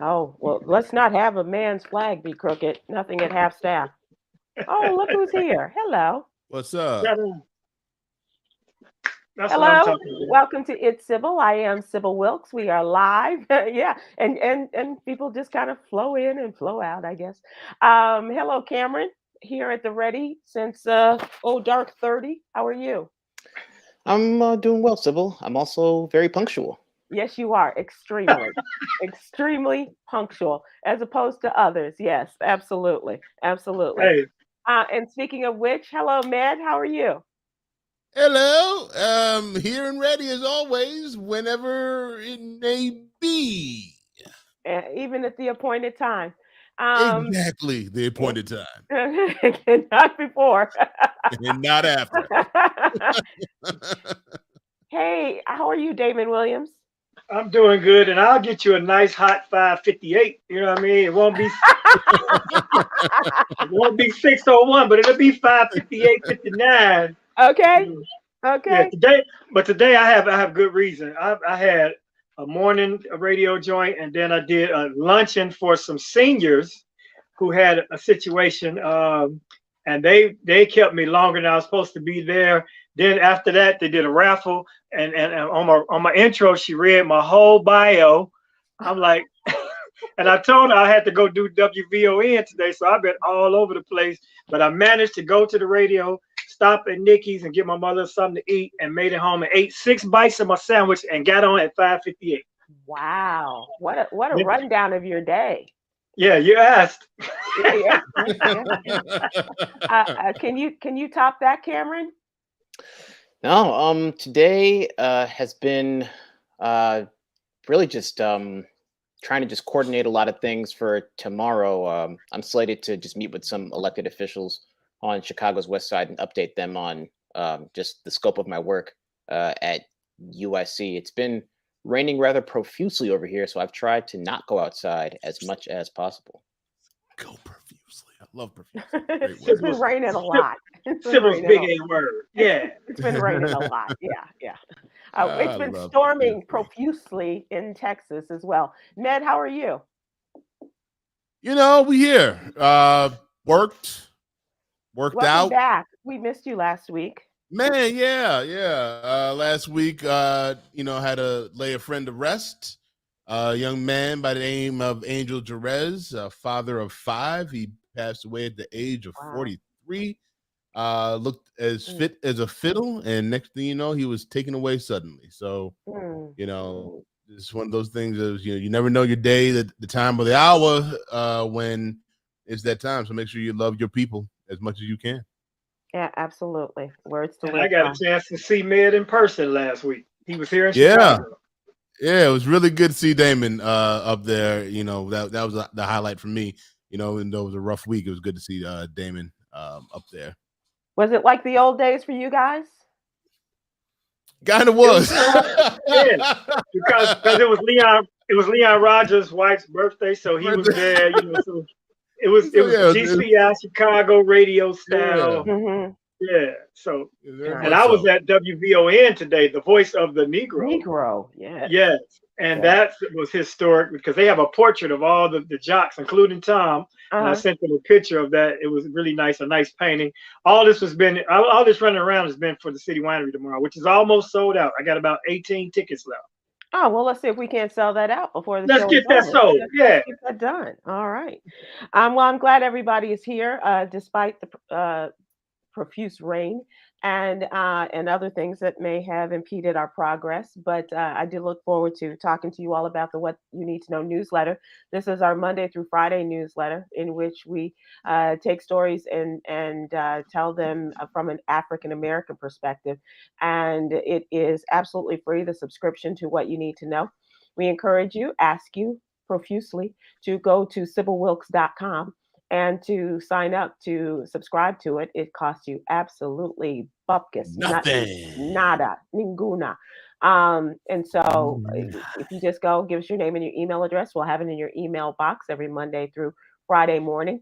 Oh, well, let's not have a man's flag be crooked. Nothing at half staff. Oh, look who's here. Hello. What's up? That- That's what I'm Hello. talking about. Welcome to It's Sybil. I am Sybil Wilkes. We are live. Yeah. And people just kind of flow in and flow out, I guess. Hello, Cameron, here at the ready since dark 30. How are you? I'm doing well, Sybil. I'm also very punctual. Yes, you are. Extremely, extremely punctual as opposed to others. Yes, absolutely. Absolutely. Hey, And speaking of which, hello, Med. How are you? Hello. Here and ready as always, whenever it may be. Even at the appointed time. Um, Exactly the appointed time, not before. and not after. Hey, how are you, Damon Williams? I'm doing good, and I'll get you a nice hot 558. You know what I mean? It won't be 601, but it'll be 558, 59. Okay, Mm, Yeah, okay. today I have good reason. I had a morning radio joint, and then I did a luncheon for some seniors who had a situation, and they kept me longer than I was supposed to be there. Then after that, they did a raffle, and on my intro, she read my whole bio. I'm like, and I told her I had to go do WVON today, so I've been all over the place. But I managed to go to the radio, stop at Nikki's, and get my mother something to eat, and made it home and ate 6 bites of my sandwich and got on at 5:58. Wow, what a rundown of your day. Yeah, you asked. Yeah, yeah, yeah, yeah, yeah. Can you top that, Cameron? No, today has been really just trying to just coordinate a lot of things for tomorrow. I'm slated to just meet with some elected officials on Chicago's West Side and update them on just the scope of my work at USC. It's been raining rather profusely over here, so I've tried to not go outside as much as possible. Go profusely. I love profusely. Great It's word. been raining a lot. It's been Sybil's raining big a A word. it's, Yeah. it's been raining a lot. Yeah, yeah. It's I been love storming profusely. profusely in Texas as well. Ned, how are you? We here. Worked Welcome out. back. We missed you last week. Man, yeah. Last week, had to lay a friend to rest. A young man by the name of Angel Jerez, a father of 5. He passed away at the age of Wow. 43. Looked as Mm, fit as a fiddle, and next thing you know, he was taken away suddenly. So, mm. it's one of those things of, you never know your day, the time or the hour when it's that time. So make sure you love your people as much as you can. Yeah, absolutely. Words to And I live got a by. chance to see Med in person last week. He was here in Yeah. Chicago. Yeah, it was really good to see Damon up there. That was the highlight for me. Even though it was a rough week, it was good to see Damon up there. Was it like the old days for you guys? Kind of It was was. kind of, yeah, because it was Leon Rogers' wife's birthday, so he was there. So it was Yeah, GCI Chicago radio yeah, style. Mm-hmm. Yeah. So, very and Nice. much I was so. at WVON today, the voice of the Negro. Negro. Yes. Yes, and Yes. that was historic because they have a portrait of all the jocks, including Tom. And I Uh-huh. sent them a picture of that. It was really nice, a nice painting. All this running around has been for the City Winery tomorrow, which is almost sold out. I got about 18 tickets left. Oh, well, let's see if we can't sell that out before the Let's show is get that over. sold. Let's Yeah. get that done. All right. Well, I'm glad everybody is here, despite the profuse rain and other things that may have impeded our progress. But I do look forward to talking to you all about the What You Need to Know newsletter. This is our Monday through Friday newsletter in which we take stories and tell them from an African American perspective. And it is absolutely free, the subscription to What You Need to Know. We encourage you, ask you profusely to go to sybilwilkes.com and to sign up to subscribe to it. It costs you absolutely bupkis, Nothing. nada, ninguna. And so if you just go, give us your name and your email address, we'll have it in your email box every Monday through Friday morning.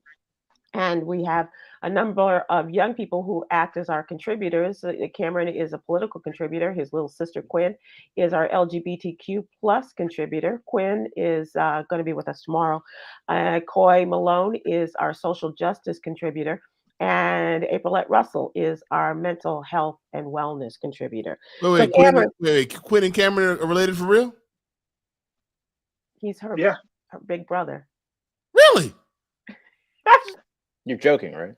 And we have a number of young people who act as our contributors. Cameron is a political contributor. His little sister Quinn is our LGBTQ plus contributor. Quinn is going to be with us tomorrow. Coy Malone is our social justice contributor. And Aprilette Russell is our mental health and wellness contributor. Wait, Cameron, Quinn and Cameron are related for real? he's her big brother. Really? You're joking, right?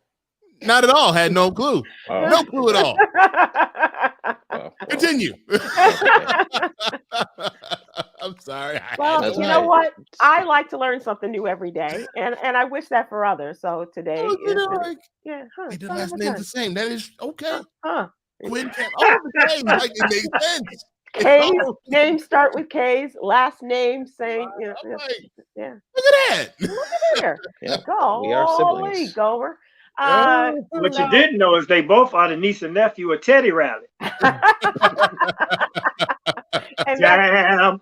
Not at all. Had no clue. Oh. No clue at all. Well, Continue. okay. I'm sorry. Well, That's you know right. what? I like to learn something new every day, and I wish that for others. So today Oh, is like, yeah, hey, the son last of a name's gun. the same. That is okay. Huh. Quinn Cam. Oh, okay. Like it makes sense. K's Oh, names start with K's, last name same. I'm like, Yeah. look at that. Look at here. Yeah, Golly, we are siblings. Gover. What you didn't know is they both are the niece and nephew of Teddy Riley. And Damn.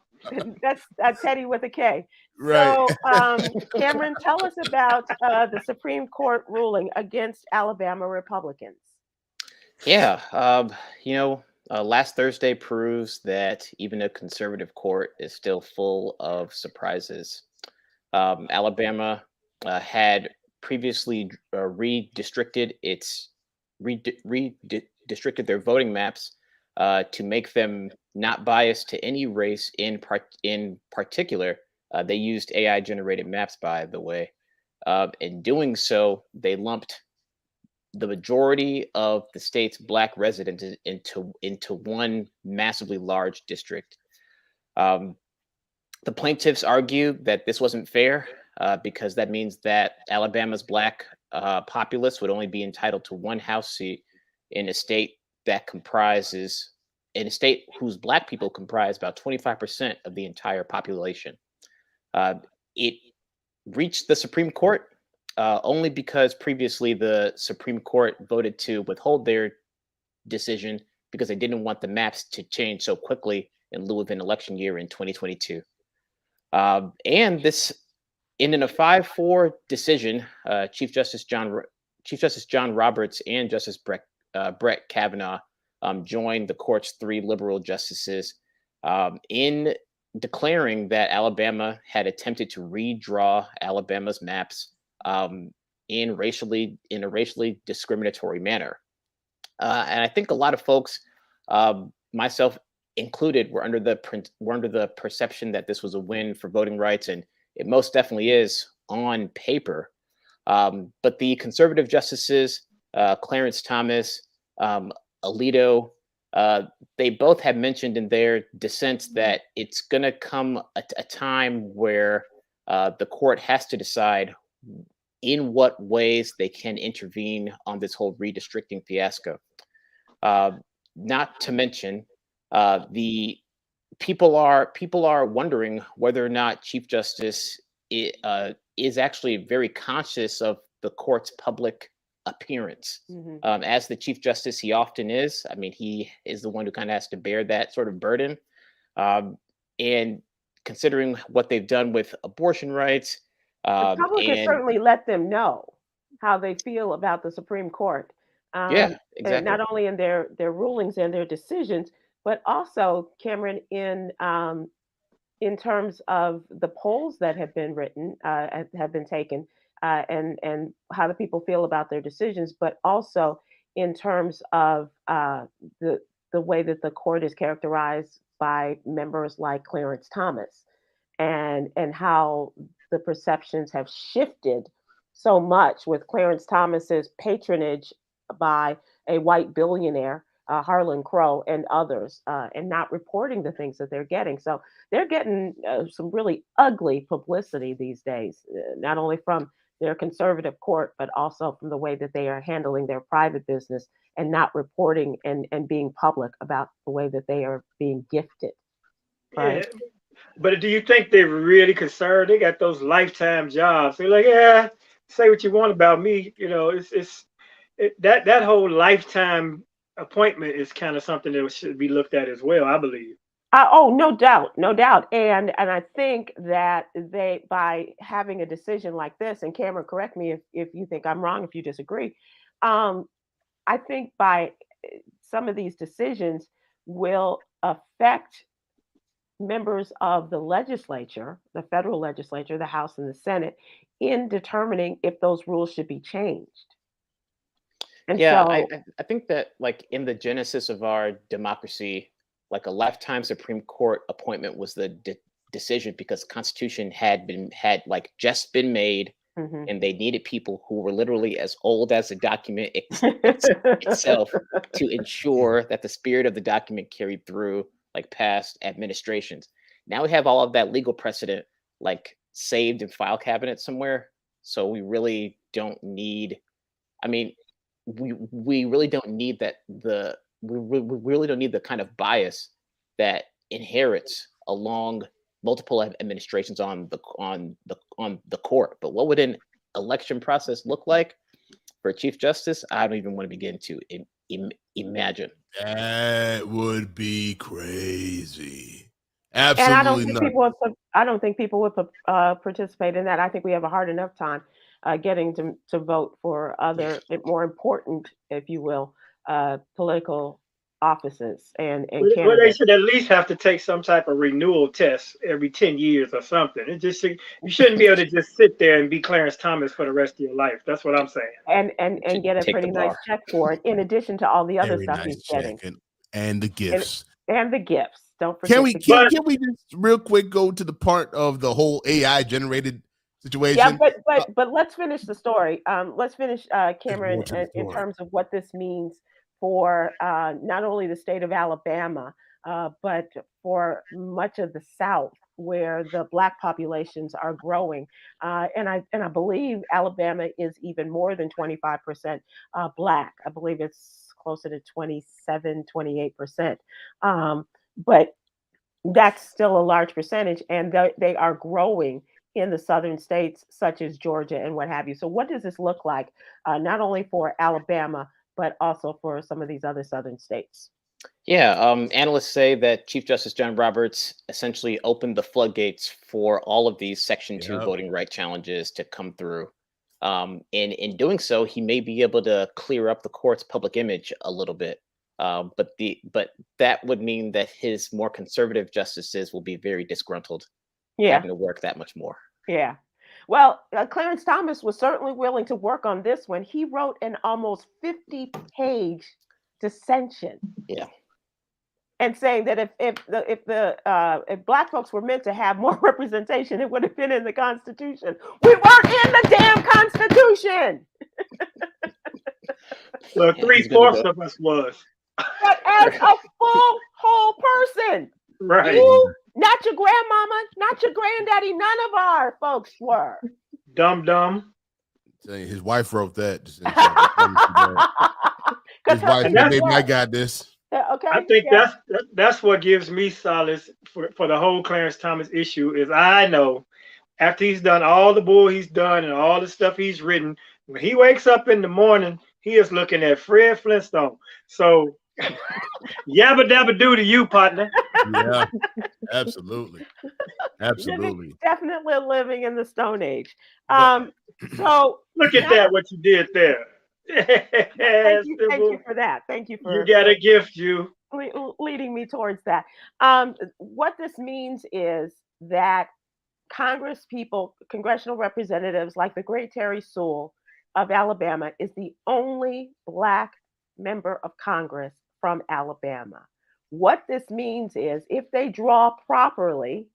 that's Teddy with a K. Right. So, Cameron, tell us about the Supreme Court ruling against Alabama Republicans. Yeah, last Thursday proves that even a conservative court is still full of surprises. Alabama had previously redistricted their voting maps to make them not biased to any race in particular. They used AI generated maps, by the way. In doing so, they lumped the majority of the state's Black residents into one massively large district. The plaintiffs argue that this wasn't fair because that means that Alabama's Black populace would only be entitled to one House seat in a state whose Black people comprise about 25% of the entire population. It reached the Supreme Court only because previously the Supreme Court voted to withhold their decision because they didn't want the maps to change so quickly in lieu of an election year in 2022. And this, in a 5-4 decision, Chief Justice John Roberts and Justice Brett Kavanaugh joined the court's 3 liberal justices in declaring that Alabama had attempted to redraw Alabama's maps in a racially discriminatory manner. And I think a lot of folks, myself included, were under the perception that this was a win for voting rights, and it most definitely is on paper. But the conservative justices, Clarence Thomas, Alito, they both have mentioned in their dissents that it's going to come a time where the court has to decide in what ways they can intervene on this whole redistricting fiasco. Not to mention, the people are wondering whether or not Chief Justice is actually very conscious of the court's public appearance. Mm-hmm. As the Chief Justice, he often is. I mean, he is the one who kind of has to bear that sort of burden. And considering what they've done with abortion rights, the public has certainly let them know how they feel about the Supreme Court. Yeah, exactly. And not only in their rulings and their decisions, but also, Cameron, in terms of the polls that have been written, have been taken, and how the people feel about their decisions, but also in terms of the way that the court is characterized by members like Clarence Thomas, and how the perceptions have shifted so much with Clarence Thomas's patronage by a white billionaire, Harlan Crow, and others, and not reporting the things that they're getting. So they're getting some really ugly publicity these days, not only from their conservative court, but also from the way that they are handling their private business and not reporting and being public about the way that they are being gifted. Right? Yeah. But do you think they're really concerned? They got those lifetime jobs. They're like, yeah, say what you want about me. You know, that whole lifetime appointment is kind of something that should be looked at as well, I believe. Oh, no doubt, no doubt. And I think that they, by having a decision like this, and Cameron, correct me if you think I'm wrong, if you disagree. Um, I think by some of these decisions will affect members of the legislature, the federal legislature, the House and the Senate, in determining if those rules should be changed. And Yeah, so, I think that like in the genesis of our democracy, like a lifetime Supreme Court appointment was the decision because Constitution had like just been made, mhm. and they needed people who were literally as old as the document itself to ensure that the spirit of the document carried through like past administrations. Now we have all of that legal precedent like saved in file cabinet somewhere, so we really don't need. I mean, we really don't need that we really don't need the kind of bias that inherits along multiple administrations on the court. But what would an election process look like for Chief Justice? I don't even want to begin to imagine. That would be crazy. And I don't Absolutely think not. people would, I don't think people would participate in that. I think we have a hard enough time getting to vote for other more important, if you will, political offices and Well, they candidates. should at least have to take some type of renewal test every 10 years or something. You shouldn't be able to just sit there and be Clarence Thomas for the rest of your life. That's what I'm saying. And To get a take the pretty nice bar. check for it, in addition to all the other Very stuff nice he's check getting, and the and gifts. and the gifts. Don't Can forget we the can, gifts. But can we just real quick go to the part of the whole AI generated Yeah, situation? but let's finish the story. Let's finish, There's more Cameron, to the in story. terms of what this means for not only the state of Alabama, but for much of the South, where the Black populations are growing. And I believe Alabama is even more than 25% Black. I believe it's closer to 27, 28%. But that's still a large percentage, and they are growing in the southern states, such as Georgia and what have you. So, what does this look like, not only for Alabama, but also for some of these other southern states? Yeah, analysts say that Chief Justice John Roberts essentially opened the floodgates for all of these Section 2 Yep. voting right challenges to come through. In doing so, he may be able to clear up the court's public image a little bit. But that would mean that his more conservative justices will be very disgruntled, Yeah, having to work that much more. yeah. Well, Clarence Thomas was certainly willing to work on this one. He wrote an almost 50-page dissension, Yeah. and saying that if Black folks were meant to have more representation, it would have been in the Constitution. We weren't in the damn Constitution. well, Yeah, three he's gonna fourths go. of us was But as a full whole person, right. you, not your grandmama, not your granddaddy, none of our folks were. Dumb. His wife wrote that. His Because wife And said, that's "Maybe I yeah, got this." I okay, think yeah, that's what gives me solace for the whole Clarence Thomas issue is I know after he's done all the bull he's done and all the stuff he's written, when he wakes up in the morning, he is looking at Fred Flintstone. So yabba dabba do to you, partner. Yeah, absolutely, absolutely. definitely living in the Stone Age. But So Look at now, that, what you did there. thank you Sybil, for that. Thank you you for got a gift, you. leading me towards that. What this means is that Congress people, congressional representatives like the great Terry Sewell of Alabama, is the only Black member of Congress from Alabama. What this means is if they draw properly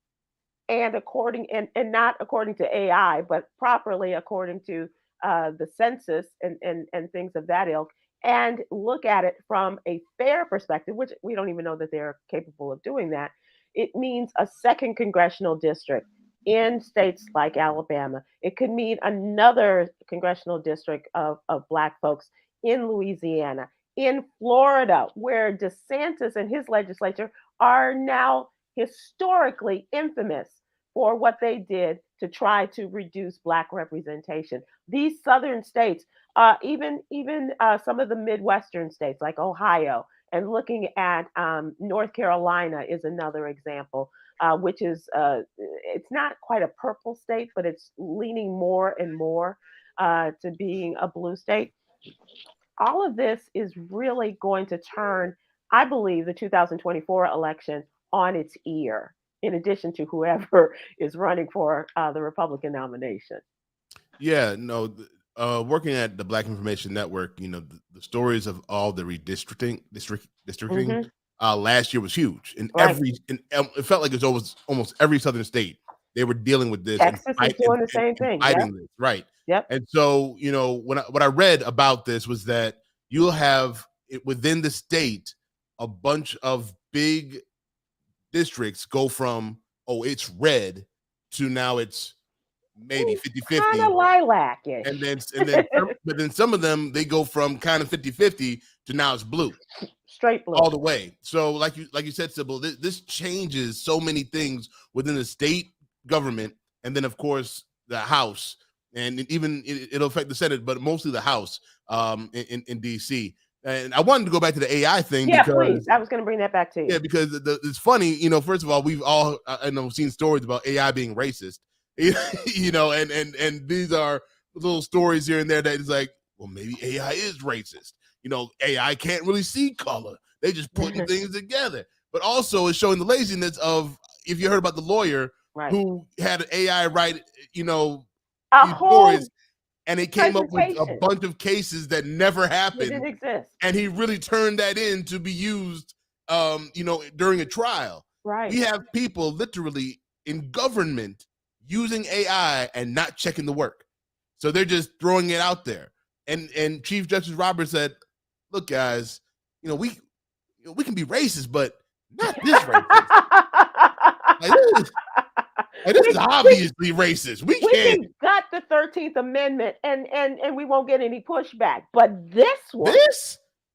and and not according to AI, but properly according to the census and things of that ilk, and look at it from a fair perspective, which we don't even know that they're capable of doing that. It means a second congressional district in states like Alabama. It could mean another congressional district of Black folks in Louisiana, in Florida, where DeSantis and his legislature are now historically infamous for what they did to try to reduce Black representation. These southern states, even some of the Midwestern states like Ohio and looking at North Carolina is another example, which is it's not quite a purple state, but it's leaning more and more to being a blue state. All of this is really going to turn, I believe, the 2024 election on its ear, in addition to whoever is running for the Republican nomination. Yeah, no, working at the Black Information Network, the stories of all the districting Hmm. last year was huge. In Right. it felt like it was almost every southern state they were dealing with this and Texas is doing the same and thing. Yep. fighting this, right? Yep. And so, what I read about this was that you'll have within the state a bunch of big districts go from, oh, it's red to now it's maybe 50-50. Kind of lilac-ish. But then some of them, they go from kind of 50-50 to now it's blue. Straight blue. All the way. So like you said, Sybil, this changes so many things within the state government, and then of course the House, and it'll affect the Senate, but mostly the House in DC. And I wanted to go back to the AI thing. Yeah, please. I was going to bring that back to you. Yeah, because it's funny, first of all, we've all seen stories about AI being racist, and these are little stories here and there that is like, well, maybe AI is racist. AI can't really see color. They just putting things together. But also it's showing the laziness of, if you heard about the lawyer who had an AI write, a whole stories, and it came up with a bunch of cases that never happened. It didn't exist. And he really turned that in to be used, during a trial. Right. We have people literally in government using AI and not checking the work. So they're just throwing it out there. And Chief Justice Roberts said, look, guys, we can be racist, but not this racist. This is obviously racist. We can't. Got the 13th Amendment, and we won't get any pushback. But this one,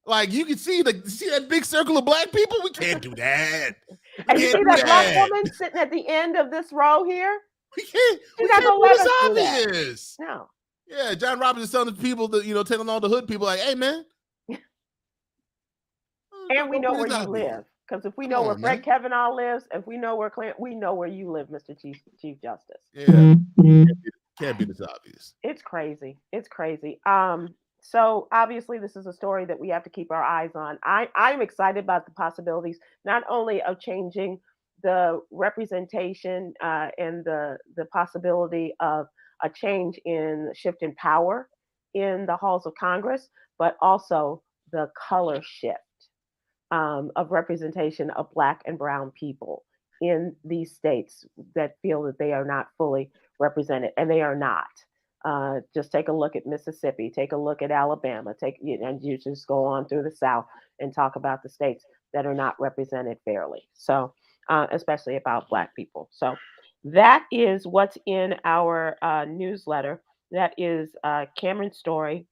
like, you can see that big circle of black people. We can't do that. And you see that black woman sitting at the end of this row here? We can't. It's obvious. No. Yeah, John Roberts is telling the people that, telling all the hood people, like, hey, man. And we know where you live. Because if we know where Fred Kavanaugh lives, if we know where Clint, we know where you live, Mr. Chief Justice. Yeah. Can't be this obvious. It's crazy. It's crazy. So obviously this is a story that we have to keep our eyes on. I'm excited about the possibilities, not only of changing the representation and the possibility of a change in shift in power in the halls of Congress, but also the color shift of representation of Black and brown people in these states that feel that they are not fully represented, and they are not. Just take a look at Mississippi, take a look at Alabama, and you just go on through the South and talk about the states that are not represented fairly. So, especially about Black people. So that is what's in our newsletter. That is Cameron's story,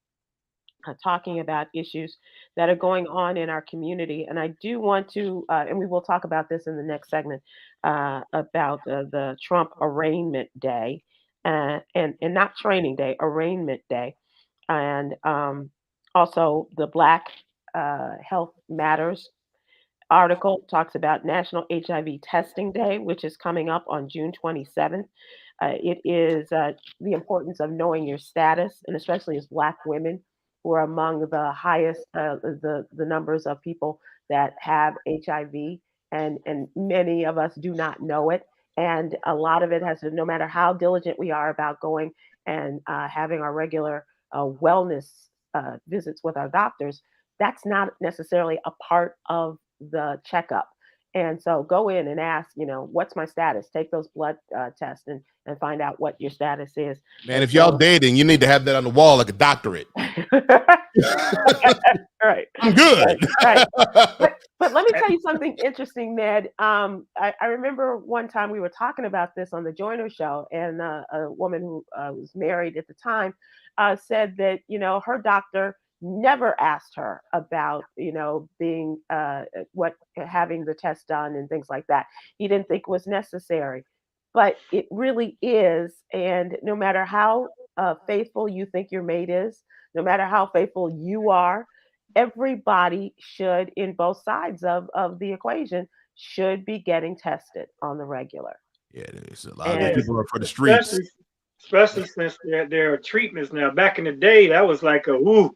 talking about issues that are going on in our community. And I do want to, and we will talk about this in the next segment, about the Trump arraignment day, and not training day, arraignment day. And also the Black Health Matters article talks about National HIV Testing Day, which is coming up on June 27th. It is the importance of knowing your status, and especially as Black women, who are among the highest, the numbers of people that have HIV, and many of us do not know it. And a lot of it has to, no matter how diligent we are about going and having our regular wellness visits with our doctors, that's not necessarily a part of the checkup. And so go in and ask, what's my status? Take those blood tests and find out what your status is. Man, if y'all dating, you need to have that on the wall like a doctorate. Right. I'm good. Right. But let me tell you something interesting, Ned. I remember one time we were talking about this on the Joyner Show, and a woman who was married at the time said that, her doctor never asked her about, being having the test done and things like that. He didn't think was necessary, but it really is. And no matter how faithful you think your mate is, no matter how faithful you are, everybody should, in both sides of the equation, should be getting tested on the regular. Yeah, there's a lot of And people are for the streets. Especially since there are treatments now. Back in the day, that was like a woo.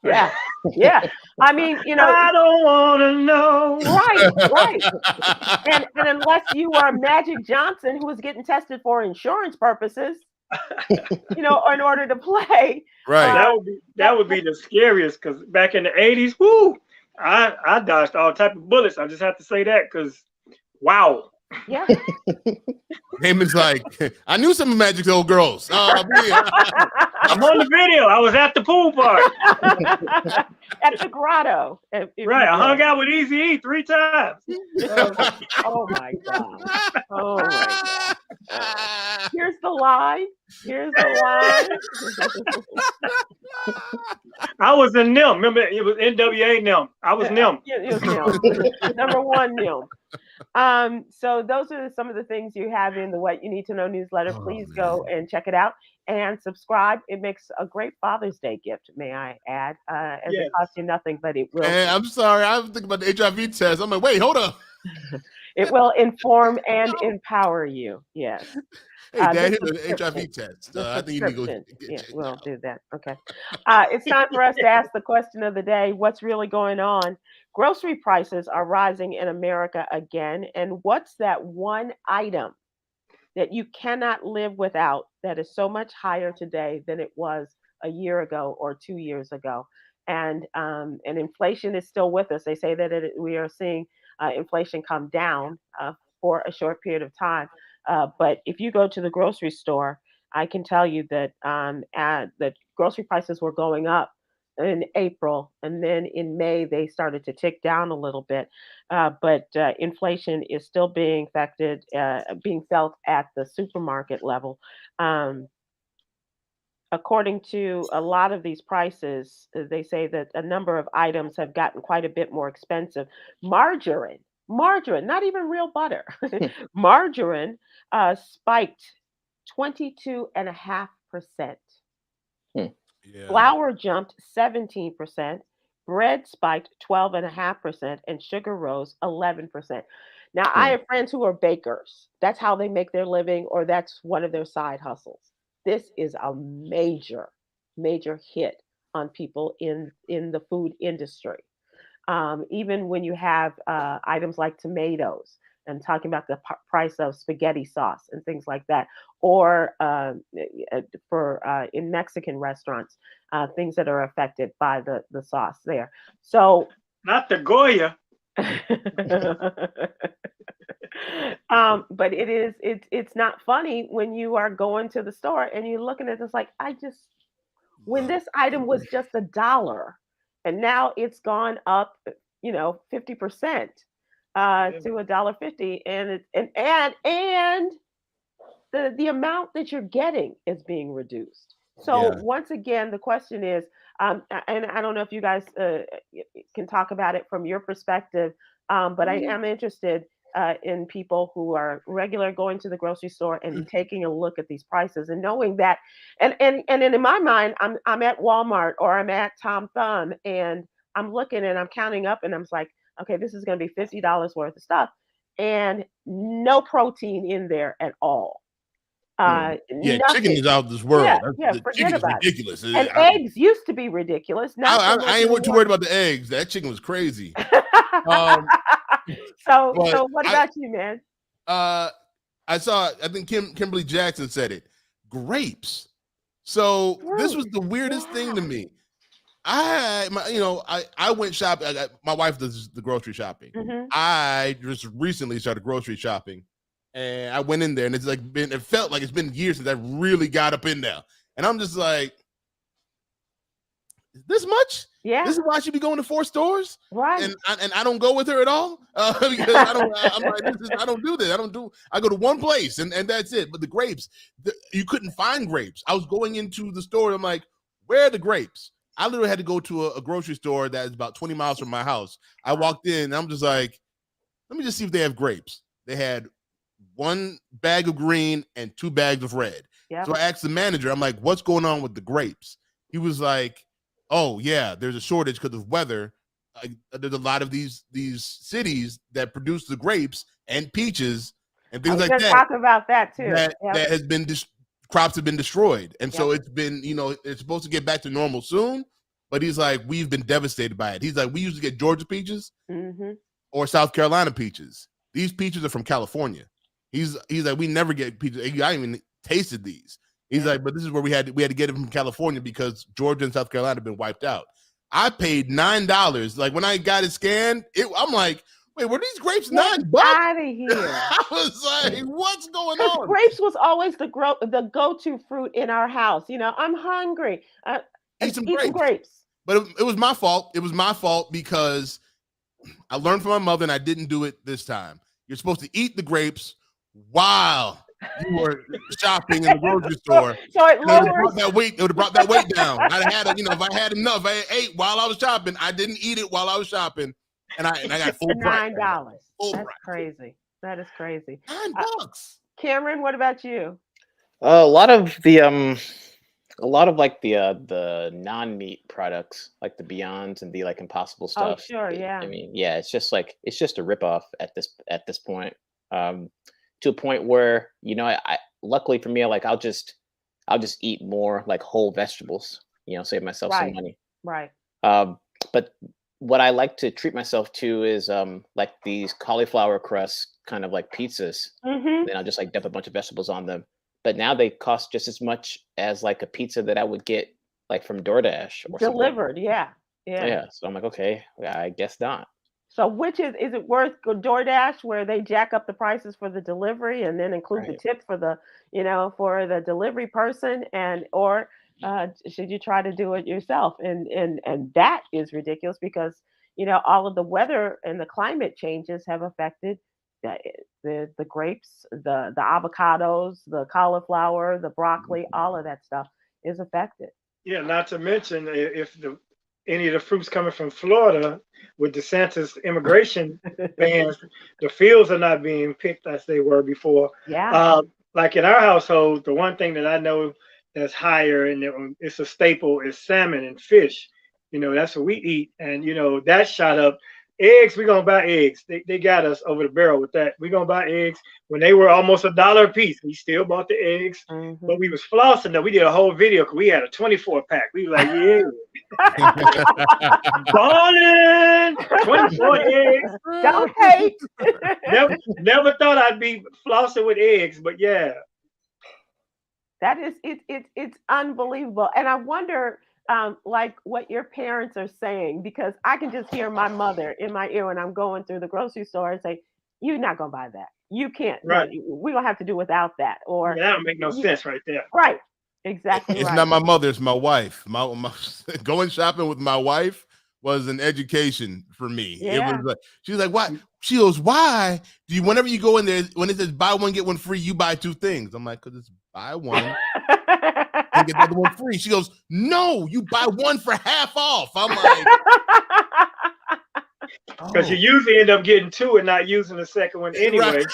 yeah, yeah. I mean, I don't want to know. right. And unless you are Magic Johnson, who was getting tested for insurance purposes, in order to play. Right. That would be the scariest, because back in the 80s, woo, I dodged all type of bullets. I just have to say that, because wow. Yeah. Damon's like, I knew some of Magic's old girls. I'm on the video. I was at the pool party. At the grotto. Right. I hung out with Eazy-E 3 times. Oh my God. Oh my God. Here's the line. I was in NIM. Remember, it was NWA NIM. I was NIM. It was NIM. Number 1 NIM. So those are some of the things you have in the What You Need to Know newsletter. Please go and check it out and subscribe. It makes a great Father's Day gift, may I add. As it costs you nothing, but it will. And I'm sorry, I was thinking about the HIV test. I'm like, wait, hold up. It will inform and empower you. Yes. Hey, Dad, here's an HIV test. I think you need to go. Yeah, we'll do that. Okay. It's time for us to ask the question of the day. What's really going on? Grocery prices are rising in America again. And what's that one item that you cannot live without that is so much higher today than it was a year ago or 2 years ago? And inflation is still with us. They say that we are seeing inflation come down for a short period of time. But if you go to the grocery store, I can tell you that that grocery prices were going up in April, and then in May they started to tick down a little bit. But inflation is still being felt at the supermarket level. According to a lot of these prices, they say that a number of items have gotten quite a bit more expensive. Margarine, not even real butter. Margarine spiked 22.5%. Yeah. Flour jumped 17%. Bread spiked 12.5%, and sugar rose 11%. Now, I have friends who are bakers. That's how they make their living, or that's one of their side hustles. This is a major, major hit on people in the food industry. Even when you have items like tomatoes, and talking about the price of spaghetti sauce and things like that, or for in Mexican restaurants, things that are affected by the sauce there. So not the Goya. But it's not funny when you are going to the store and you're looking at this like, when this item was just $1 and now it's gone up 50% to $1.50, and the amount that you're getting is being reduced. So once again, the question is, and I don't know if you guys can talk about it from your perspective, but I am interested in people who are regular going to the grocery store and taking a look at these prices and knowing that, and in my mind, I'm at Walmart or I'm at Tom Thumb and I'm looking and I'm counting up and I'm like, okay, this is going to be $50 worth of stuff and no protein in there at all. Chicken is out of this world. Forget about ridiculous. It. And eggs used to be ridiculous. Now I ain't too worried about the eggs. That chicken was crazy. So what about you, man? I think Kimberly Jackson said it. Grapes. So this was the weirdest thing to me. I went shopping. My wife does the grocery shopping. Mm-hmm. I just recently started grocery shopping. And I went in there, and it felt like it's been years since I really got up in there. And I'm just like, this much? Yeah. This is why I should be going to 4 stores? Right. And I don't go with her at all? Because I don't do this. I go to one place, and that's it. But the grapes, you couldn't find grapes. I was going into the store, and I'm like, where are the grapes? I literally had to go to a grocery store that is about 20 miles from my house. I walked in, and I'm just like, let me just see if they have grapes. They had 1 bag of green and 2 bags of red. Yep. So I asked the manager, I'm like, what's going on with the grapes? He was like, oh yeah, there's a shortage because of weather. There's a lot of these cities that produce the grapes and peaches and I things was like going to that talk about that too. that Yep. has been crops have been destroyed, and so Yep. it's been, it's supposed to get back to normal soon, but he's like, we've been devastated by it. He's like, we usually get Georgia peaches or South Carolina peaches. These peaches are from California. He's like, we never get peaches. I ain't even tasted these. He's like, but this is where we had to get it from California because Georgia and South Carolina have been wiped out. I paid $9. Like when I got it scanned, I'm like, wait, were these grapes $9? Out of here! I was like, what's going on? Grapes was always the go-to fruit in our house. I'm hungry. Eat some Some grapes. But it was my fault. It was my fault because I learned from my mother and I didn't do it this time. You're supposed to eat the grapes while you were shopping in the grocery store. So it lowers. It would have brought that weight down. I'd had if I had enough, I ate while I was shopping. I didn't eat it while I was shopping, and I got full price. $9. Full That's price. crazy. That is crazy. $9. Cameron, what about you? A lot of like the non-meat products, like the Beyonds and the like Impossible stuff. Oh, sure, yeah. I mean, yeah, it's just a ripoff at this point. To a point where I luckily for me, I'll just eat more like whole vegetables. Save myself some money. Right. But what I like to treat myself to is like these cauliflower crust kind of like pizzas. Then I'll just like dump a bunch of vegetables on them. But now they cost just as much as like a pizza that I would get like from DoorDash or delivered. something. Yeah. So I'm like, okay, I guess not. So which is it worth DoorDash where they jack up the prices for the delivery and then include the tip for the for the delivery person, or should you try to do it yourself? And that is ridiculous because all of the weather and the climate changes have affected the grapes, the avocados, the cauliflower, the broccoli, all of that stuff is affected. Yeah, not to mention if any of the fruits coming from Florida with DeSantis immigration bans, the fields are not being picked as they were before. Yeah. Like in our household, the one thing that I know that's higher and it's a staple is salmon and fish. That's what we eat, and that shot up. Eggs, we're gonna buy eggs. They got us over the barrel with that. We're gonna buy eggs when they were almost $1 a piece. We still bought the eggs, but we was flossing them. We did a whole video because we had a 24-pack. We were like, yeah, balling 24 eggs. Don't hate. never thought I'd be flossing with eggs, but yeah. That is it's unbelievable, and I wonder. Like what your parents are saying, because I can just hear my mother in my ear when I'm going through the grocery store and say, "You're not gonna buy that. You can't. Right. We're gonna have to do without that." Or that don't make no sense right there. Right. Exactly. It's not my mother. It's my wife. My going shopping with my wife was an education for me. Yeah. It was like she was like, "Why?" She goes, "Why do you? Whenever you go in there, when it says buy one get one free, you buy two things." I'm like, "Cause it's buy one." And get the other one free. She goes, "No, you buy one for half off." I'm like, because you usually end up getting two and not using the second one anyway.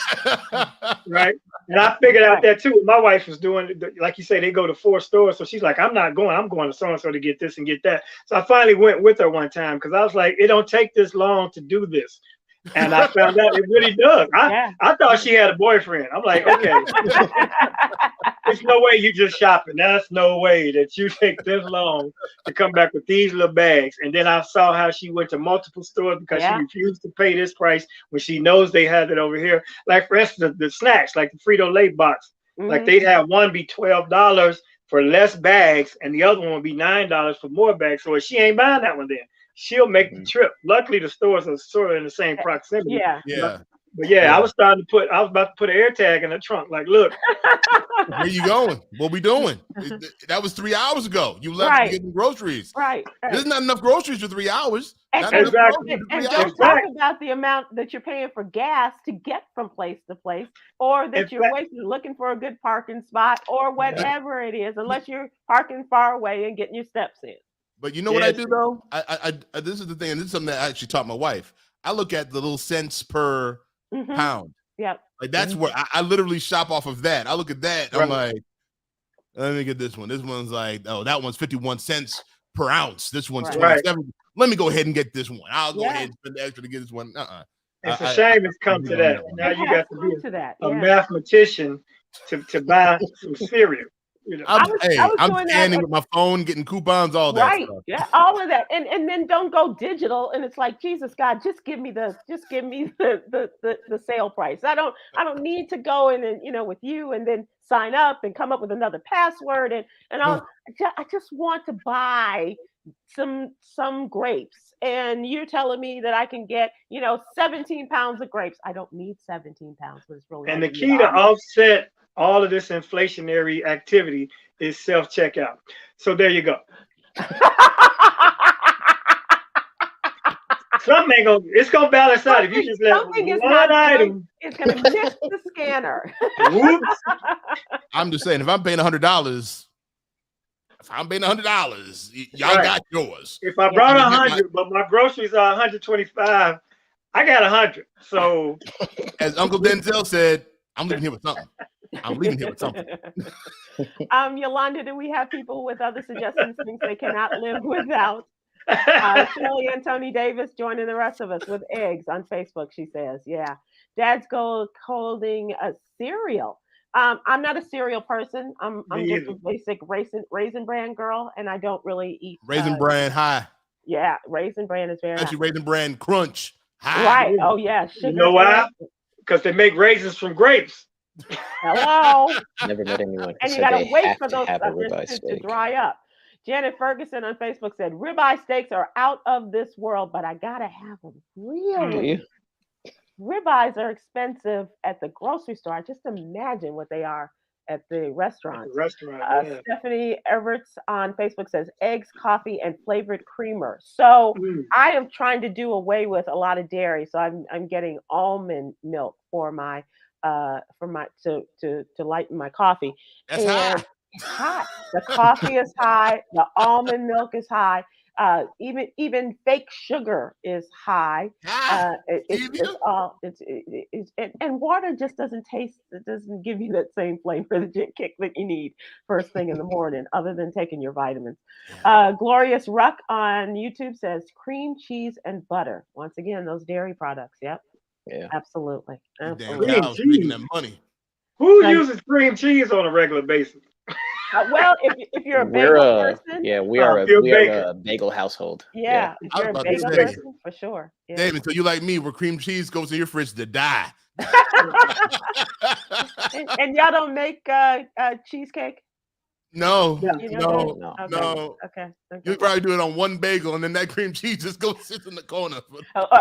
Right. And I figured out that too. My wife was doing, like you say, they go to 4 stores. So she's like, I'm not going. I'm going to so-and-so to get this and get that. So I finally went with her one time because I was like, it don't take this long to do this. And I found out it really does. I thought she had a boyfriend. I'm like, okay. There's no way you just shopping. That's no way that you take this long to come back with these little bags. And then I saw how she went to multiple stores because she refused to pay this price when she knows they have it over here. Like for instance, the snacks, like the Frito-Lay box, like they'd have one be $12 for less bags and the other one would be $9 for more bags. So if she ain't buying that one then, she'll make the trip. Luckily, the stores are sort of in the same proximity. Yeah. But I was about to put an air tag in the trunk. Like, look, where you going? What we doing? That was 3 hours ago. You left to get the groceries. Right. There's not enough groceries for 3 hours. And don't talk about the amount that you're paying for gas to get from place to place, or that you're wasting looking for a good parking spot, or whatever it is, unless you're parking far away and getting your steps in. But you know what I do though? I this is the thing, and this is something that I actually taught my wife. I look at the little cents per pound. Yep. Like that's where I literally shop off of that. I look at that. I'm like, let me get this one. This one's like, oh, that one's 51 cents per ounce. This one's Right. 27. Let me go ahead and get this one. I'll go Yeah. ahead and spend the extra to get this one. It's a shame it's come to that. Now It you has got to come be to that. a Yeah. mathematician to buy some cereal. You know. I'm doing scanning that. with my phone, getting coupons, all that Right. stuff. Yeah, all of that. And then don't go digital. And it's like, Jesus God, just give me the sale price. I don't need to go in and, with you and then sign up and come up with another password and I just want to buy some grapes. And you're telling me that I can get, 17 pounds of grapes. I don't need 17 pounds, but it's really And the key to offset all of this inflationary activity is self-checkout. So there you go. Something ain't it's gonna balance out if you just let one item. It's gonna miss the scanner. Whoops. I'm just saying, if I'm paying $100, y'all got yours. If I brought 100, but my groceries are 125, I got 100. So, as Uncle Denzel said, I'm leaving here with something. Yolanda, do we have people with other suggestions, things they cannot live without? Shirley and Tony Davis joining the rest of us with eggs on Facebook, she says. Yeah. Dad's holding a cereal. I'm not a cereal person. I'm just a basic raisin bran girl, and I don't really eat Raisin Bran high. Yeah, Raisin Bran is very Especially Raisin Bran Crunch high. Right. Oh yeah. You know why? Because they make raisins from grapes. Hello. Never met anyone. And you gotta wait for those to dry up. Janet Ferguson on Facebook said, ribeye steaks are out of this world, but I gotta have them. Really? Ribeyes are expensive at the grocery store. I just imagine what they are at the restaurant. Stephanie Everts on Facebook says eggs, coffee, and flavored creamer. So I am trying to do away with a lot of dairy. So I'm getting almond milk for my to lighten my coffee. That's high. Hot. The coffee is high. The almond milk is high. Even fake sugar is high. And water just doesn't taste. It doesn't give you that same flavor, the kick that you need first thing in the morning, other than taking your vitamins. Glorious Ruck on YouTube says cream, cheese, and butter. Once again, those dairy products. Yep. Yeah. Absolutely. Damn cows making that money. Who uses cream cheese on a regular basis? Well, if you're a bagel person, we are a bagel household. Yeah, if you're a bagel person, for sure. Yeah. Damon, so you like me, where cream cheese goes in your fridge to die. and y'all don't make cheesecake? No. Okay. You probably do it on one bagel, and then that cream cheese just goes sit in the corner.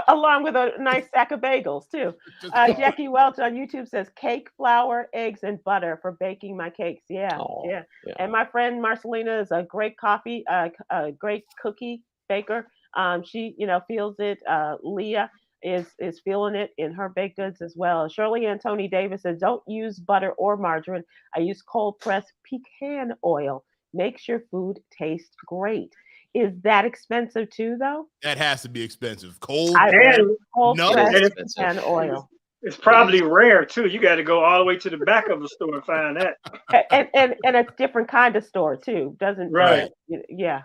Along with a nice stack of bagels too. Jackie Welch on YouTube says cake flour, eggs, and butter for baking my cakes. Yeah. And my friend Marcelina is a great a great cookie baker. She feels it. Leah is feeling it in her baked goods as well. Shirley and Tony Davis says, don't use butter or margarine. I use cold pressed pecan oil. Makes your food taste great. Is that expensive too, though? That has to be expensive. Cold pressed pecan oil. It's probably rare too. You got to go all the way to the back of the store and find that. And a different kind of store too. Doesn't right? Yeah.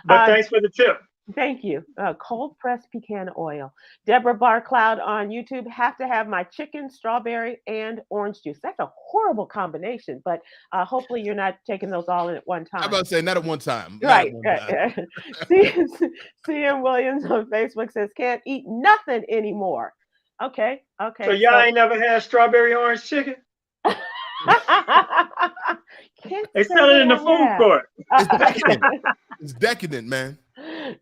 But thanks for the tip. Thank you. Cold pressed pecan oil. Deborah Barcloud on YouTube. Have to have my chicken, strawberry, and orange juice. That's a horrible combination, but hopefully you're not taking those all in at one time. I'm about to say not at one time. Right. CM Williams on Facebook says can't eat nothing anymore. Okay. So y'all ain't never had strawberry orange chicken? They sell it in the food court. It's decadent, man.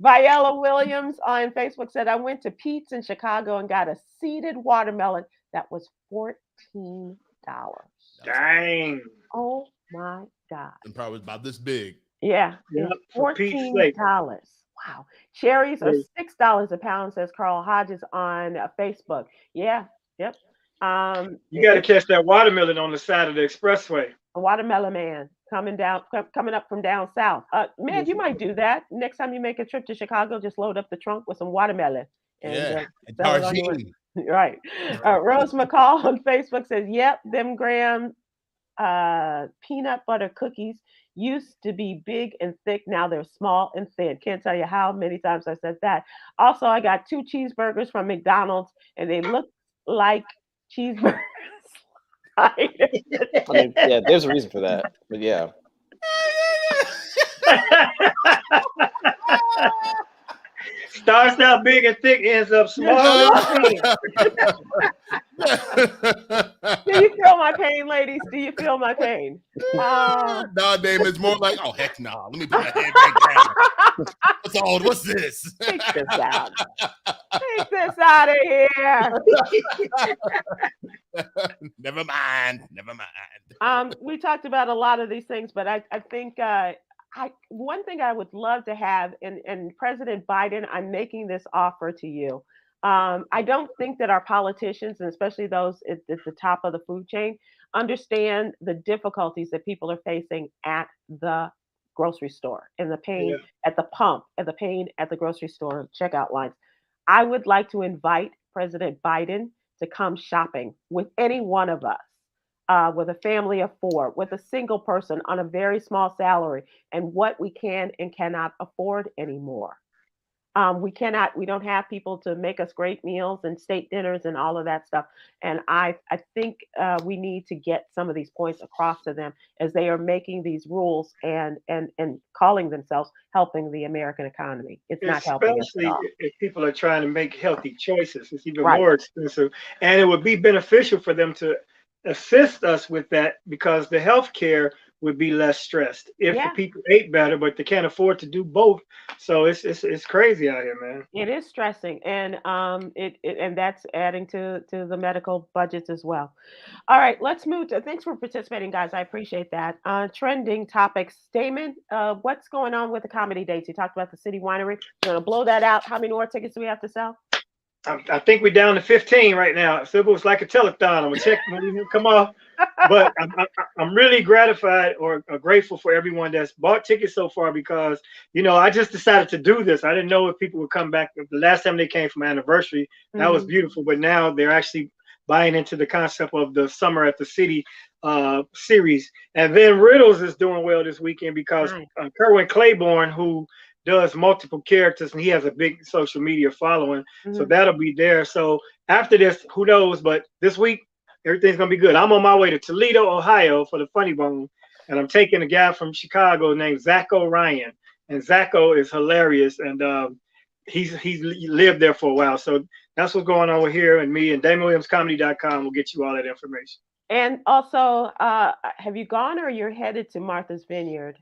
Viola Williams on Facebook said, I went to Pete's in Chicago and got a seeded watermelon that was $14. Dang. Oh my God. And probably about this big. Yeah. $14. Wow. Cherries are $6 a pound, says Carl Hodges on Facebook. Yeah. Yep. You got to catch that watermelon on the side of the expressway. A watermelon man coming up from down south. Man, you might do that. Next time you make a trip to Chicago, just load up the trunk with some watermelon. And, right. Rose McCall on Facebook says, yep, them graham peanut butter cookies used to be big and thick. Now they're small and thin. Can't tell you how many times I said that. Also, I got 2 cheeseburgers from McDonald's, and they look like cheeseburgers. I mean, yeah, there's a reason for that, but yeah. Starts out big and thick, ends up small and thin. Do you feel my pain, ladies? Do you feel my pain? No, Damon, it's more like, oh heck no. Let me put my head back down. What's this? Take this out. Take this out of here. Never mind. We talked about a lot of these things, but I think one thing I would love to have, and President Biden, I'm making this offer to you. I don't think that our politicians, and especially those at the top of the food chain, understand the difficulties that people are facing at the grocery store, and the pain at the pump, and the pain at the grocery store checkout lines. I would like to invite President Biden to come shopping with any one of us, with a family of 4, with a single person on a very small salary, and what we can and cannot afford anymore. We don't have people to make us great meals and state dinners and all of that stuff. And I think we need to get some of these points across to them as they are making these rules and calling themselves helping the American economy. It's not helping us at all. Especially if people are trying to make healthy choices. It's even more expensive. And it would be beneficial for them to assist us with that, because the health care would be less stressed if the people ate better, but they can't afford to do both. So it's crazy out here, man. It is stressing, and and that's adding to the medical budgets as well. All right, let's move to. Thanks for participating, guys. I appreciate that. Trending topics, Damon. What's going on with the comedy dates? You talked about the City Winery. You're gonna blow that out. How many more tickets do we have to sell? I think we're down to 15 right now. Sybil, it's like a telethon. I'm gonna check when you come off. But I'm really gratified or grateful for everyone that's bought tickets so far, because I just decided to do this. I didn't know if people would come back. The last time they came for my anniversary, that was beautiful. But now they're actually buying into the concept of the Summer at the City series. And then Riddles is doing well this weekend because Kerwin Claiborne, who does multiple characters, and he has a big social media following, so that'll be there. So after this, who knows, but this week everything's gonna be good. I'm on my way to Toledo, Ohio for the Funny Bone, and I'm taking a guy from Chicago named Zacho Ryan, and Zacho is hilarious, and he's lived there for a while. So that's what's going on with here, and me and DamonWilliamsComedy.com will get you all that information. And also, have you gone, or you're headed to Martha's Vineyard?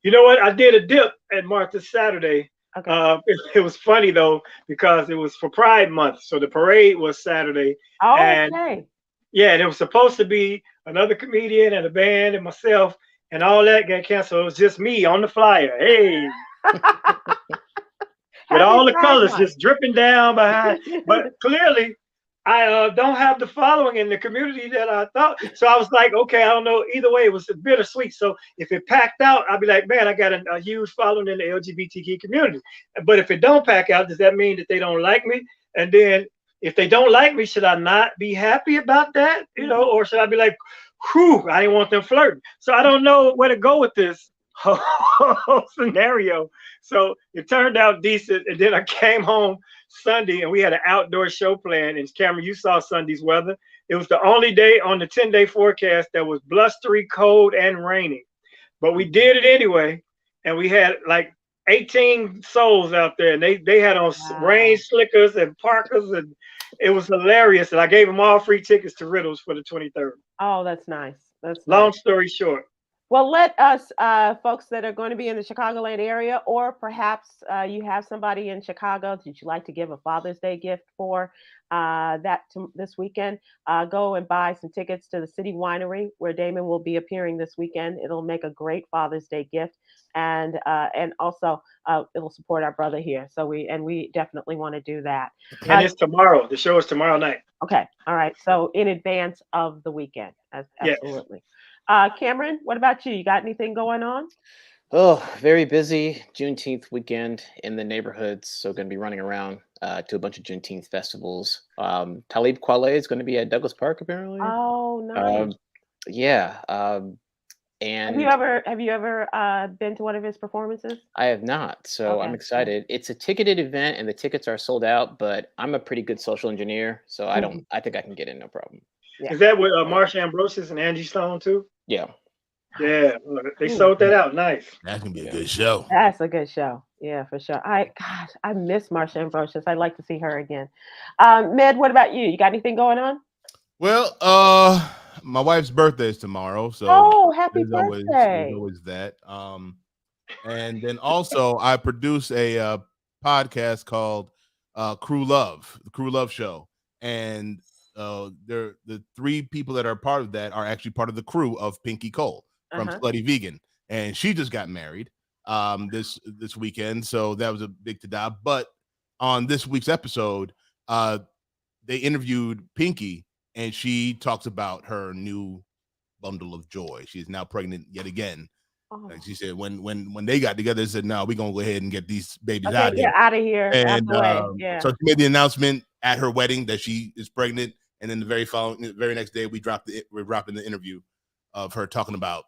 You know what? I did a dip at Martha's Saturday. Okay. It was funny though, because it was for Pride Month, so the parade was Saturday. Oh, and okay. Yeah, and it was supposed to be another comedian and a band and myself, and all that got canceled. It was just me on the flyer. Hey. With all the colors just dripping down behind. But clearly, I don't have the following in the community that I thought. So I was like, okay, I don't know. Either way, it was bittersweet. So if it packed out, I'd be like, man, I got a huge following in the LGBTQ community. But if it don't pack out, does that mean that they don't like me? And then if they don't like me, should I not be happy about that? Or should I be like, whew, I didn't want them flirting. So I don't know where to go with this whole scenario. So it turned out decent. And then I came home Sunday and we had an outdoor show planned. And Cameron, you saw Sunday's weather. It was the only day on the 10-day forecast that was blustery, cold, and raining. But we did it anyway. And we had like 18 souls out there. And they had on rain slickers and parkas. And it was hilarious. And I gave them all free tickets to Riddles for the 23rd. Oh, that's nice. That's long nice. story short. Well, let us, folks that are going to be in the Chicagoland area, or perhaps you have somebody in Chicago that you'd like to give a Father's Day gift for this weekend, go and buy some tickets to the City Winery, where Damon will be appearing this weekend. It'll make a great Father's Day gift, and also it'll support our brother here. So we definitely want to do that. And it's tomorrow. The show is tomorrow night. Okay. All right. So in advance of the weekend. Absolutely. Yes. Cameron, what about you? You got anything going on? Oh, very busy Juneteenth weekend in the neighborhoods. So going to be running around to a bunch of Juneteenth festivals. Talib Kweli is going to be at Douglas Park, apparently. Oh, nice. Yeah. Have And you ever been to one of his performances? I have not, so I'm Okay. excited. It's a ticketed event, and the tickets are sold out. But I'm a pretty good social engineer, so I don't. Mhm. I think I can get in, no problem. Yeah. Is that with Marsha Ambrosius and Angie Stone too? Yeah. Yeah, they Mm. sold that out. Nice. That's gonna be a Yeah. good show. That's a good show. Yeah, for sure. I miss Marsha Ambrosius. I'd like to see her again. Med, what about you? You got anything going on? Well, my wife's birthday is tomorrow, so Oh, happy there's birthday. always that. And then also I produce a podcast called Crew Love, the Crew Love Show, and they're the three people that are part of that are actually part of the crew of Pinky Cole from Uh-huh. Slutty Vegan, and she just got married this weekend, so that was a big ta-da. But on this week's episode, they interviewed Pinky, and she talks about her new bundle of joy. She is now pregnant yet again. Oh. Like she said, when they got together, they said, "No, we're gonna go ahead and get these babies Okay, out of yeah, here." out of here, out And the way. Yeah. so she made the announcement at her wedding that she is pregnant, and then the very next day, we're dropping the interview of her talking about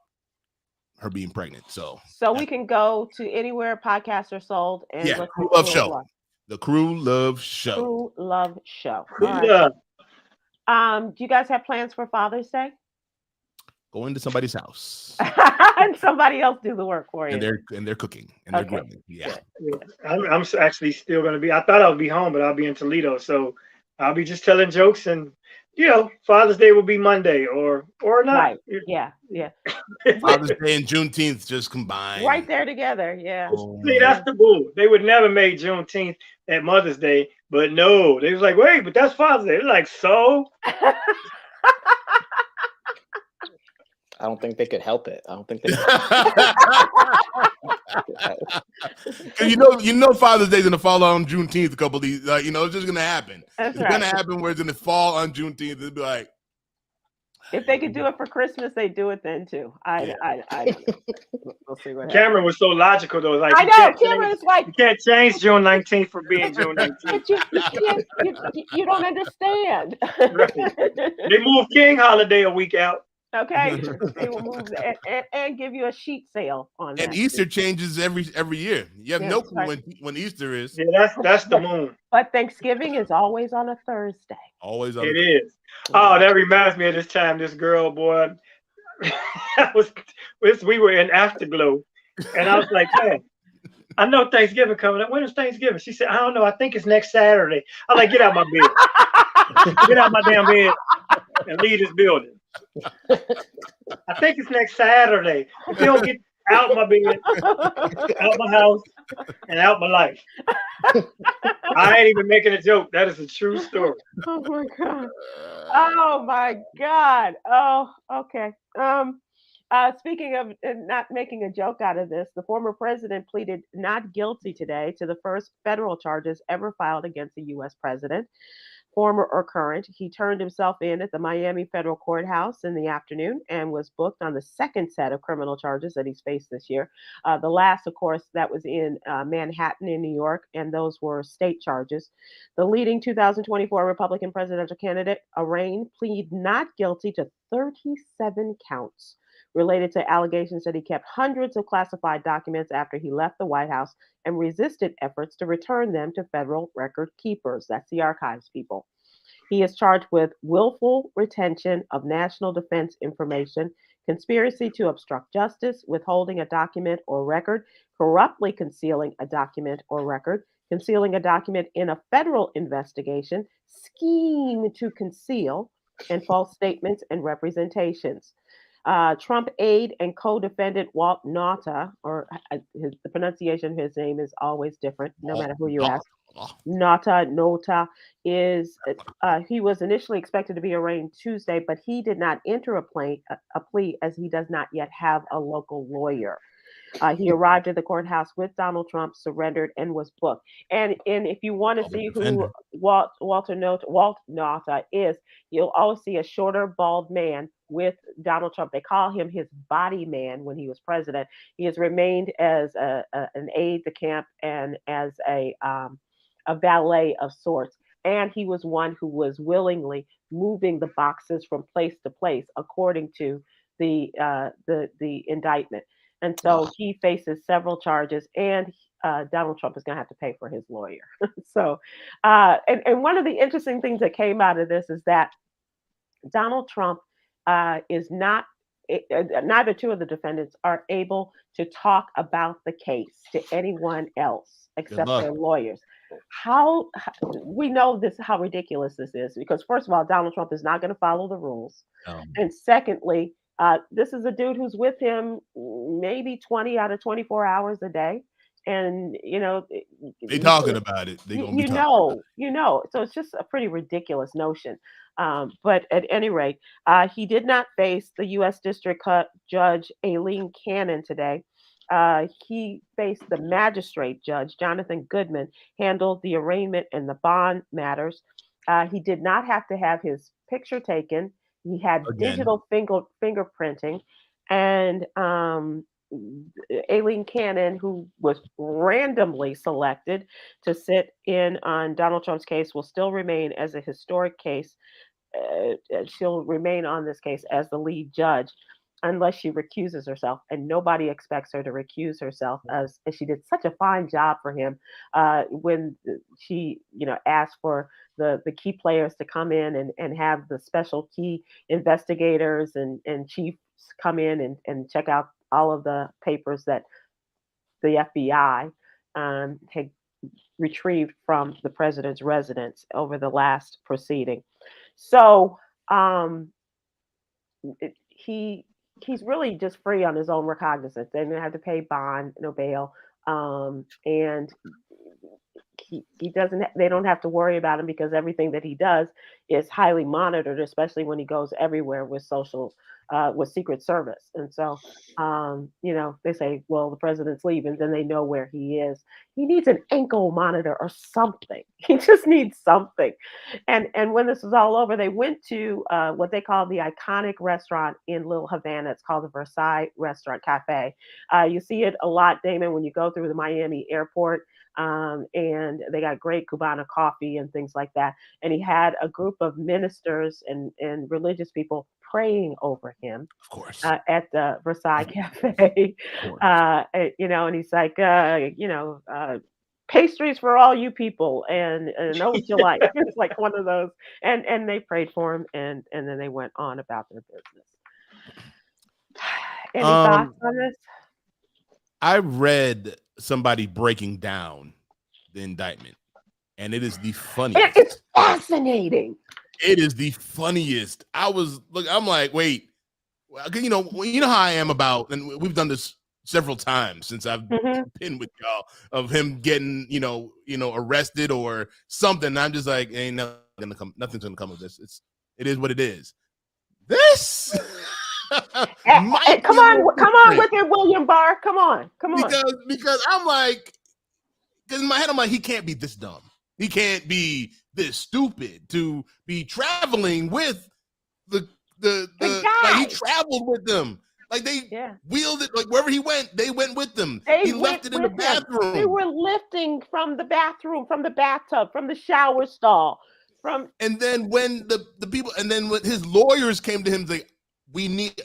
her being pregnant. So We can go to anywhere podcasts are sold and yeah, look Crew for Love Crew Show, Love. the Crew Love Show. Crew Love Show. Who All right. love? Do you guys have plans for Father's Day? Going to somebody's house, And somebody else do the work for and you. they're cooking and they're Okay. grilling. Yeah. Good. I'm actually still going to be. I thought I would be home, but I'll be in Toledo, so I'll be just telling jokes, and Father's Day will be Monday or not. Right. Yeah. Yeah. Father's Day and Juneteenth just combined. Right there together. Yeah. See, that's the bull. They would never make Juneteenth at Mother's Day, but no, they was like, wait, but that's Father's Day. They're like, so I don't think they could help it. I don't think they. you know, Father's Day's gonna fall on Juneteenth. A couple of these, it's just gonna happen. That's It's right. gonna happen where it's gonna fall on Juneteenth. It'll be like, If they could do it for Christmas, they do it then too. I don't know. We'll see what happens. Cameron was so logical though. Like I you know. can't Cameron change- is like, you can't change June 19th for being June 19th. but you don't understand. They moved King holiday a week out. Okay, they will move and give you a sheet sale on that. and Easter changes every year. You have Yeah, no that's clue right. when Easter is. Yeah, that's the moon. But Thanksgiving is always on a Thursday. Always on. It is. Oh, that reminds me of this time. This girl, boy, we were in Afterglow, and I was like, "Hey, I know Thanksgiving coming up. When is Thanksgiving?" She said, "I don't know. I think it's next Saturday." I was like, "Get out my bed. Get out my damn bed and leave this building." I think it's next Saturday. If you don't get out my bed, out my house, and out my life. I ain't even making a joke. That is a true story. Oh my god. Oh my god. Oh, okay. Speaking of not making a joke out of this, the former president pleaded not guilty today to the first federal charges ever filed against a U.S. president, former or current. He turned himself in at the Miami federal courthouse in the afternoon and was booked on the second set of criminal charges that he's faced this year. The last, of course, that was in Manhattan in New York, and those were state charges. The leading 2024 Republican presidential candidate, arraigned, pleaded not guilty to 37 counts related to allegations that he kept hundreds of classified documents after he left the White House and resisted efforts to return them to federal record keepers. That's the archives people. He is charged with willful retention of national defense information, conspiracy to obstruct justice, withholding a document or record, corruptly concealing a document or record, concealing a document in a federal investigation, scheme to conceal, and false statements and representations. Trump aide and co-defendant Walt Nauta, or the pronunciation of his name is always different, no matter who you ask. Nota is he was initially expected to be arraigned Tuesday, but he did not enter a plea as he does not yet have a local lawyer. He arrived at the courthouse with Donald Trump, surrendered, and was booked. And if you want to see who Walt Nauta is, you'll always see a shorter, bald man with Donald Trump. They call him his body man when he was president. He has remained as an aide de camp and as a valet of sorts. And he was one who was willingly moving the boxes from place to place according to the indictment. And so Ugh. he faces several charges, and Donald Trump is going to have to pay for his lawyer. So, and one of the interesting things that came out of this is that Donald Trump is not, neither two of the defendants are able to talk about the case to anyone else Good except luck. their lawyers. We know this, how ridiculous this is, because first of all, Donald Trump is not going to follow the rules. No. And secondly, this is a dude who's with him maybe 20 out of 24 hours a day. And, They talking about it. They gonna be talking about it. so it's just a pretty ridiculous notion. But at any rate, he did not face the U.S. District Judge Aileen Cannon today. He faced the magistrate judge, Jonathan Goodman, handled the arraignment and the bond matters. He did not have to have his picture taken. He had Again. digital fingerprinting, and Aileen Cannon, who was randomly selected to sit in on Donald Trump's case, will still remain as a historic case. She'll remain on this case as the lead judge unless she recuses herself, and nobody expects her to recuse herself, as she did such a fine job for him when she asked for the key players to come in and have the special key investigators and chiefs come in and check out all of the papers that the FBI had retrieved from the president's residence over the last proceeding. So he's really just free on his own recognizance. They didn't have to pay bond, no bail, and he doesn't. They don't have to worry about him because everything that he does is highly monitored, especially when he goes everywhere with with Secret Service. And so, they say, well, the president's leaving, then they know where he is. He needs an ankle monitor or something. He just needs something. And when this was all over, they went to what they call the iconic restaurant in Little Havana. It's called the Versailles Restaurant Cafe. You see it a lot, Damon, when you go through the Miami airport. And they got great Cubana coffee and things like that. And he had a group of ministers and religious people praying over him, Of course. at the Versailles Cafe. And he's like, pastries for all you people, and know what you like. It's like one of those. And they prayed for him, and then they went on about their business. Any thoughts on this? I read somebody breaking down the indictment, and it is the funniest. It is fascinating. It is the funniest. I'm like, wait, you know how I am about, and we've done this several times since I've been with y'all, of him getting, arrested or something. I'm just like, nothing's gonna come of this. It is what it is. This. Come on with it, William Barr. Come on. Because I'm like, because in my head I'm like, he can't be this dumb. He can't be this stupid to be traveling with the like he traveled with them. Like they wheeled it, like wherever he went, they went with them. He left it in the bathroom. They were lifting from the bathroom, from the bathtub, from the shower stall, and then when the people, and then when his lawyers came to him, they,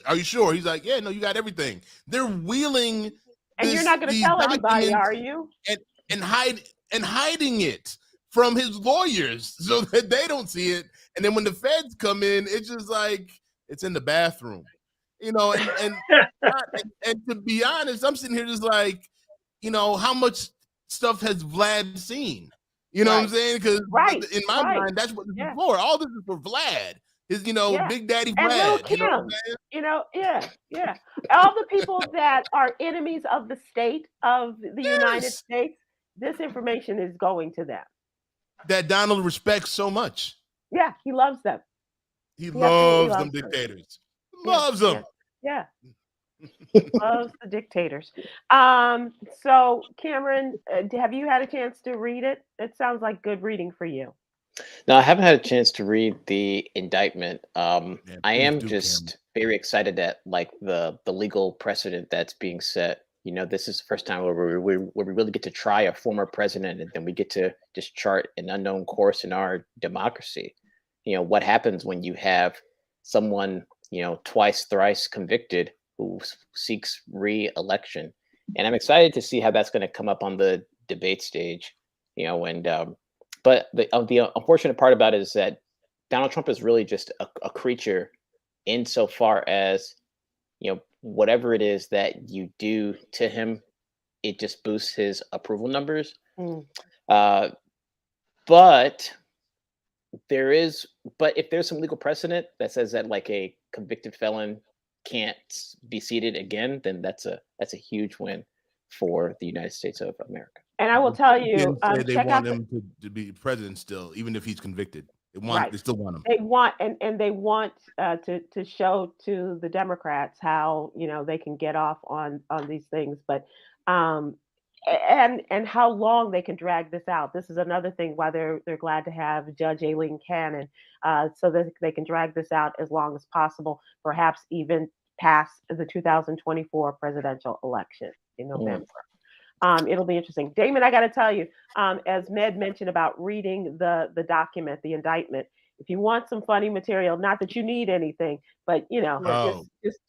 are you sure? He's like, yeah, no, you got everything. They're wheeling, and you're not going to tell anybody, are you? And hiding it from his lawyers so that they don't see it. And then when the feds come in, it's just like it's in the bathroom, and to be honest, I'm sitting here just like, how much stuff has Vlad seen? You know what I'm saying? Because in my mind, that's what this is for. All this is for Vlad. His, Big Daddy Vlad. And Lil' Kim, all the people that are enemies of the state of the United States, this information is going to them. That Donald respects so much. Yeah, he loves them. He loves them dictators. Loves them. Yeah. Loves the dictators. So Cameron, have you had a chance to read it? It sounds like good reading for you. No, I haven't had a chance to read the indictment. I am just very excited at the legal precedent that's being set. This is the first time where we really get to try a former president, and then we get to just chart an unknown course in our democracy. what happens when you have someone, twice, thrice convicted who seeks re-election. And I'm excited to see how that's going to come up on the debate stage, and but the unfortunate part about it is that Donald Trump is really just a creature insofar as, whatever it is that you do to him, it just boosts his approval numbers. Mm. But if there's some legal precedent that says that like a convicted felon can't be seated again, then that's a huge win for the United States of America. And I will tell you, they check want out him to be president still, even if he's convicted. Right. They still want him. They want and they want to show to the Democrats how they can get off on these things, but and how long they can drag this out. This is another thing why they're glad to have Judge Aileen Cannon, so that they can drag this out as long as possible, perhaps even past the 2024 presidential election in November. It'll be interesting. Damon, I got to tell you, as Med mentioned about reading the document, the indictment, if you want some funny material, not that you need anything, but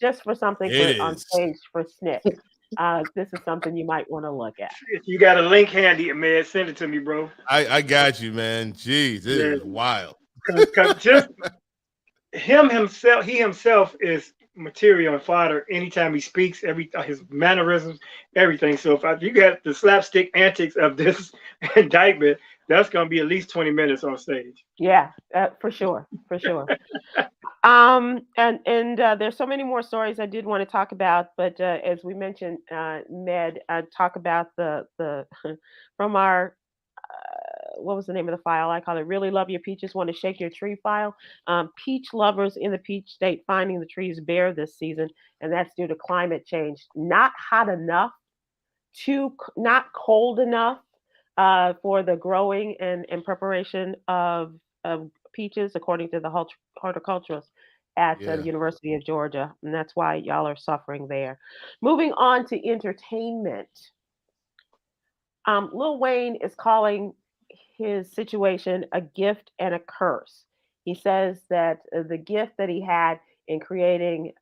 just for something on stage for snips, this is something you might want to look at. If you got a link handy, man, send it to me, bro. I got you, man. Jeez, this is wild. Cause just he himself is material and fodder anytime he speaks, his mannerisms, everything. So if you got the slapstick antics of this indictment, that's going to be at least 20 minutes on stage. Yeah, for sure. And there's so many more stories I did want to talk about, but as we mentioned, Med, talk about the from our what was the name of the file? I call it Really Love Your Peaches, Want to Shake Your Tree file. Peach lovers in the peach state finding the trees bare this season, and that's due to climate change. Not hot enough, not cold enough for the growing and preparation of peaches, according to the horticulturist at the University of Georgia. And that's why y'all are suffering there. Moving on to entertainment. Lil Wayne is calling his situation a gift and a curse. He says that the gift that he had in creating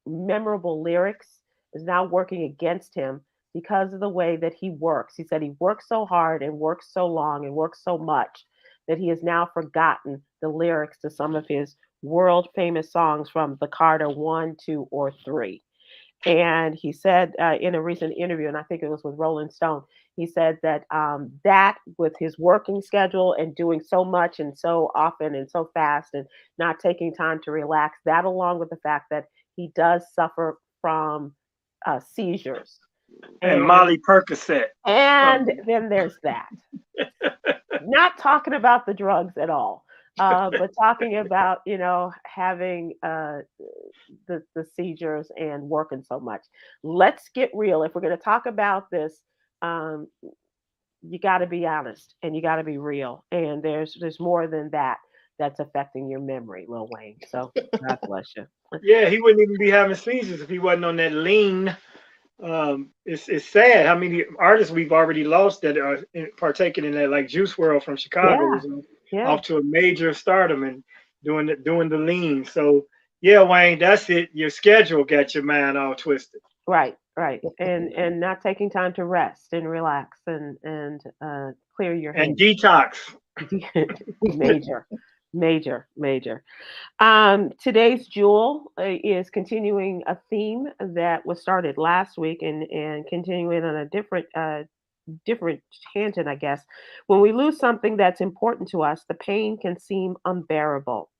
memorable lyrics is now working against him because of the way that he works. He said he works so hard and works so long and works so much that he has now forgotten the lyrics to some of his world famous songs from the Carter 1, 2, or 3. And he said in a recent interview, and I think it was with Rolling Stone, he said that that with his working schedule and doing so much and so often and so fast and not taking time to relax, that along with the fact that he does suffer from seizures. And Molly Percocet. And then there's that. Not talking about the drugs at all. But talking about, having the seizures and working so much. Let's get real. If we're going to talk about this, you got to be honest and you got to be real. And there's more than that that's affecting your memory, Lil Wayne. So God bless you. Yeah, he wouldn't even be having seizures if he wasn't on that lean. It's sad how many artists we've already lost that are partaking in that, like Juice WRLD from Chicago was off to a major stardom and doing the lean. So yeah, Wayne, that's it. Your schedule got your mind all twisted. Right. And not taking time to rest and relax and clear your head. And detox. Major. Today's Jewel is continuing a theme that was started last week and continuing on a different tangent, I guess. When we lose something that's important to us, the pain can seem unbearable.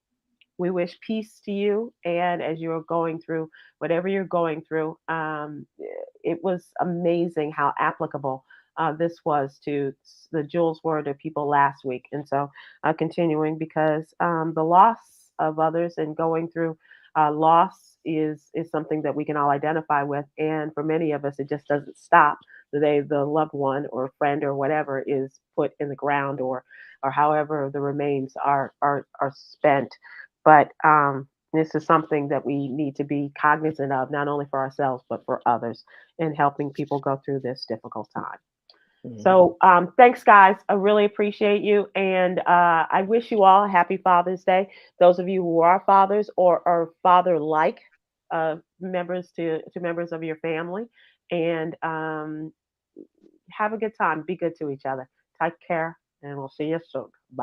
We wish peace to you, and as you're going through whatever you're going through, it was amazing how applicable this was to the Jules word of people last week. And so continuing because the loss of others and going through loss is something that we can all identify with. And for many of us, it just doesn't stop the day the loved one or friend or whatever is put in the ground or however the remains are spent. But this is something that we need to be cognizant of, not only for ourselves, but for others in helping people go through this difficult time. So thanks, guys. I really appreciate you. And I wish you all a happy Father's Day. Those of you who are fathers or are father-like members to members of your family. And have a good time. Be good to each other. Take care, and we'll see you soon. Bye.